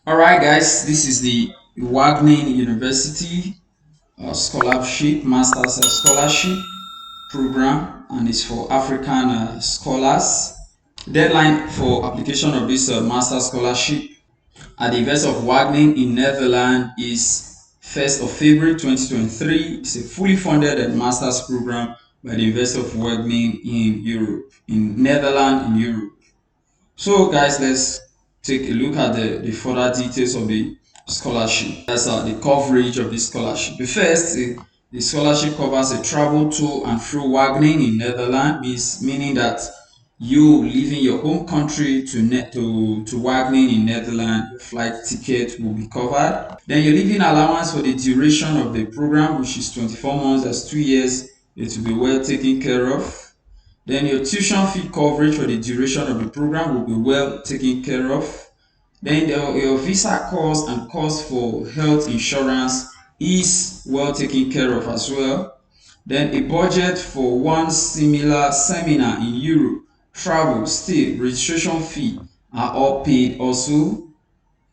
All right, guys, this is the Wageningen University Scholarship, Masters Scholarship program, and it's for African scholars. Deadline for application of this Master Scholarship at the University of Wageningen in Netherlands is 1st of February 2023. It's a fully funded master's program by the University of Wageningen in Europe, in Netherlands in Europe. So guys, let's take a look at the further details of the scholarship. That's the coverage of the scholarship. The first, the scholarship covers a travel to and through Wageningen in Netherlands, meaning that you leaving your home country to Wageningen in Netherlands, your flight ticket will be covered. Then your living allowance for the duration of the program, which is 24 months, that's 2 years, it will be well taken care of. Then your tuition fee coverage for the duration of the program will be well taken care of. Then your visa cost and cost for health insurance is well taken care of as well. Then a budget for one similar seminar in Europe, travel, stay, registration fee are all paid also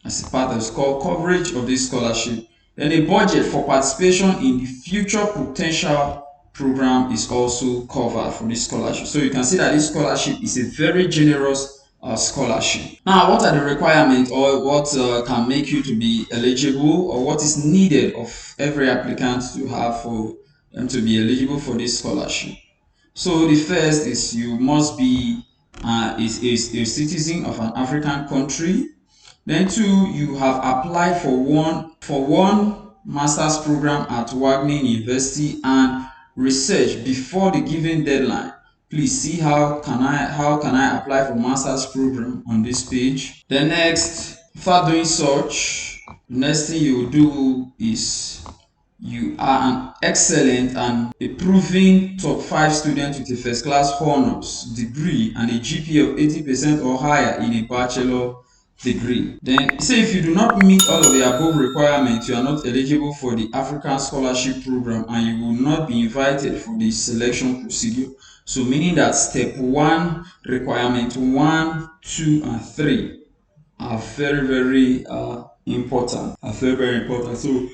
as a part of coverage of this scholarship. Then a budget for participation in the future potential program is also covered for this scholarship. So you can see that this scholarship is a very generous scholarship. Now, what are the requirements, or what can make you to be eligible, or what is needed of every applicant to have for them to be eligible for this scholarship? So the first is you must be is a citizen of an African country. Then two, you have applied for one master's program at Wageningen University and research before the given deadline. Please see how can I apply for master's program on this page. Then next, after doing such, the next thing you will do is you are an excellent and a proven top 5 student with a first class honors degree and a GPA of 80% or higher in a bachelor degree. Then say if you do not meet all of the above requirements, you are not eligible for the African Scholarship Program and you will not be invited for the selection procedure. So meaning that step 1, requirement 1, 2 and 3 are very important. So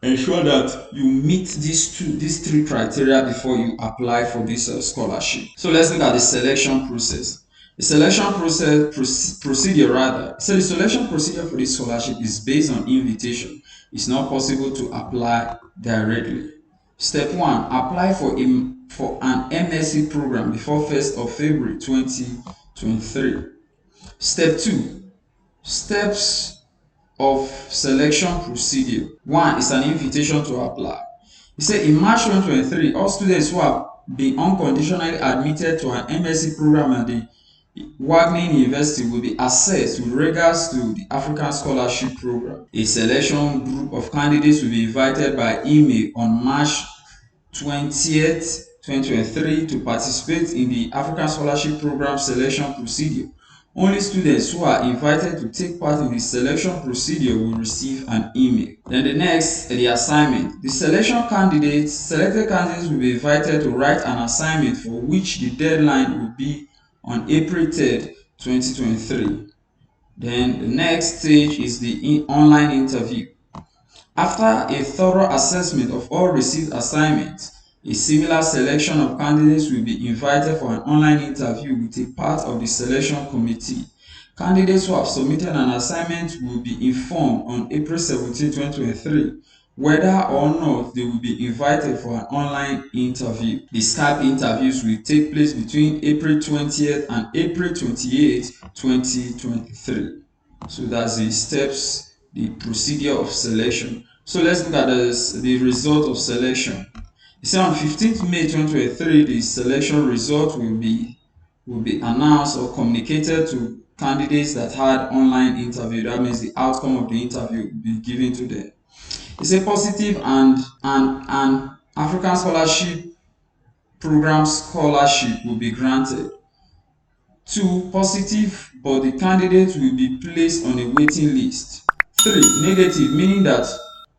ensure that you meet these three criteria before you apply for this scholarship. So let's look at the selection process. The selection procedure rather. So the selection procedure for this scholarship is based on invitation. It's not possible to apply directly. Step 1, apply for an MSc program before 1st of February 2023. Step 2, steps of selection procedure. 1 is an invitation to apply. He said in March 2023, all students who have been unconditionally admitted to an MSc program at the Wageningen University will be assessed with regards to the African Scholarship Program. A selection group of candidates will be invited by email on March 20th, 2023 to participate in the African Scholarship Program selection procedure. Only students who are invited to take part in the selection procedure will receive an email. Then the next, the assignment. The selected candidates will be invited to write an assignment for which the deadline will be on April 3rd, 2023. Then the next stage is the online interview. After a thorough assessment of all received assignments, a similar selection of candidates will be invited for an online interview with a part of the selection committee. Candidates who have submitted an assignment will be informed on April 17, 2023 whether or not they will be invited for an online interview. The Skype interviews will take place between April 20th and April 28th, 2023. So that's the steps, the procedure of selection. So let's look at the result of selection. You see, on 15th May 2023, the selection result will be announced or communicated to candidates that had online interview. That means the outcome of the interview will be given to them. It's a positive and an African Scholarship Program scholarship will be granted. 2, positive, but the candidate will be placed on a waiting list. 3, negative, meaning that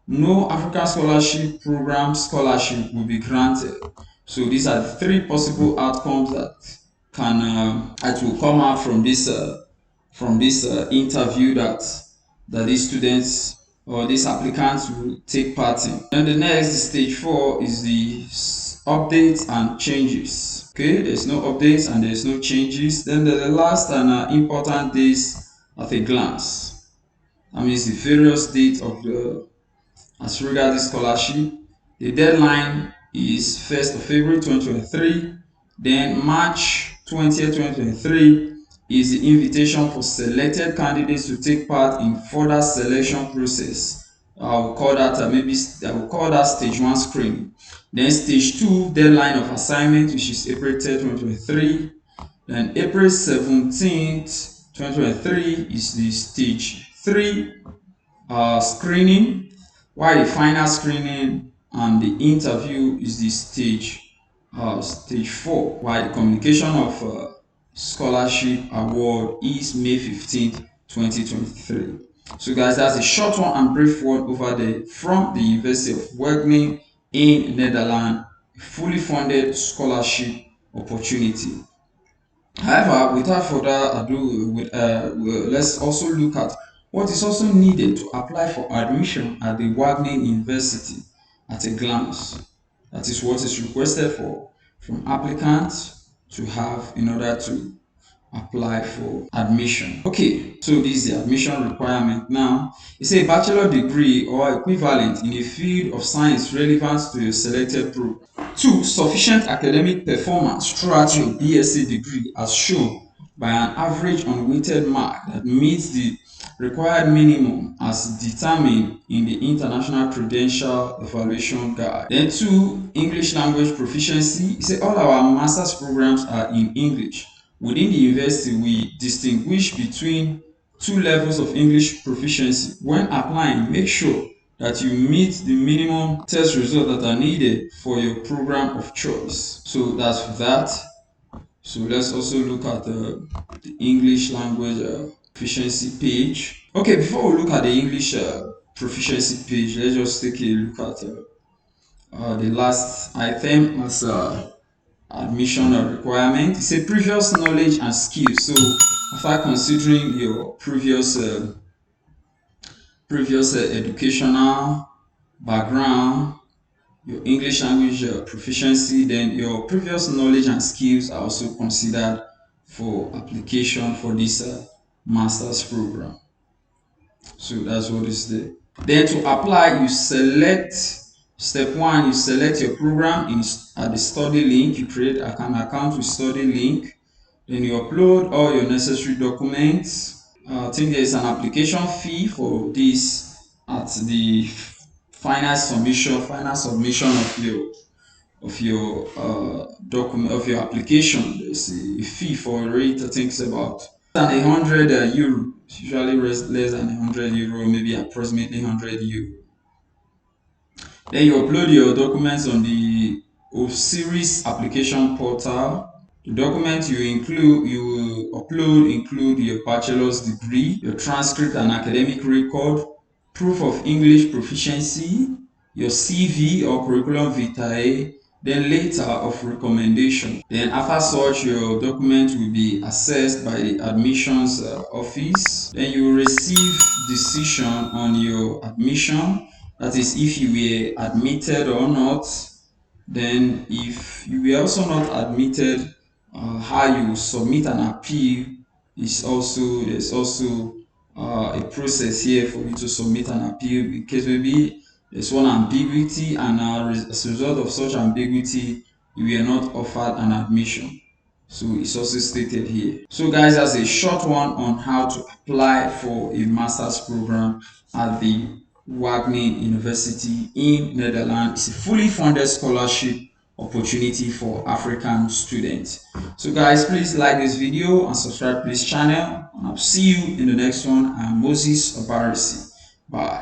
no African Scholarship Program scholarship will be granted. So these are the 3 possible outcomes that will come out from this interview that that these students or these applicants will take part in. And the next, stage 4, is the updates and changes. Okay, there's no updates and there's no changes. Then the last and important is at a glance. That means the various dates of the as regards the scholarship. The deadline is 1st of February 2023. Then March 20th, 2023 is the invitation for selected candidates to take part in further selection process. I will call that stage 1 screening. Then stage 2 deadline of assignment, which is April 3rd, 2023. Then April 17th, 2023 is the stage 3 screening, while the final screening and the interview is the stage 4, while the communication of scholarship award is May 15th, 2023. So guys, that's a short one and brief one over there from the University of Wageningen in Netherlands, fully funded scholarship opportunity. However, without further ado, let's also look at what is also needed to apply for admission at the Wageningen University at a glance. That is what is requested from applicants to have in order to apply for admission. Okay, so this is the admission requirement. Now, it's a bachelor degree or equivalent in a field of science relevant to your selected program. 2. Sufficient academic performance throughout your BSc degree as shown by an average unweighted mark that meets the required minimum as determined in the International Credential Evaluation Guide. Then 2. English language proficiency. It says all our master's programs are in English. Within the university, we distinguish between 2 levels of English proficiency. When applying, make sure that you meet the minimum test results that are needed for your program of choice. So that's for that. So let's also look at the English language proficiency page. Okay, before we look at the English proficiency page, let's just take a look at the last item as admission requirement. It's a previous knowledge and skills. So after considering your previous educational background, your English language proficiency, then your previous knowledge and skills are also considered for application for this master's program. So that's what is there. Then to apply, you select step 1, you select your program at the study link. You create an account with study link. Then you upload all your necessary documents. I think there is an application fee for this at the final submission of your document of your application. There's a fee for it. I think it's about €100. It's usually less than €100, maybe approximately €100. Then you upload your documents on the series application portal. The documents you will upload include your bachelor's degree, your transcript and academic record, proof of English proficiency, your CV or curriculum vitae, then letter of recommendation. Then after such, your document will be assessed by the admissions office. Then you will receive decision on your admission. That is, if you were admitted or not. Then if you were also not admitted, how you submit an appeal is also there's also a process here for you to submit an appeal in case maybe there's one ambiguity and as a result of such ambiguity you were not offered an admission. So it's also stated here. So guys, that's a short one on how to apply for a master's program at the Wageningen University in Netherlands. It's a fully funded scholarship opportunity for African students. So guys, please like this video and subscribe to this channel, and I'll see you in the next one. I'm Moses Obarisi. Bye.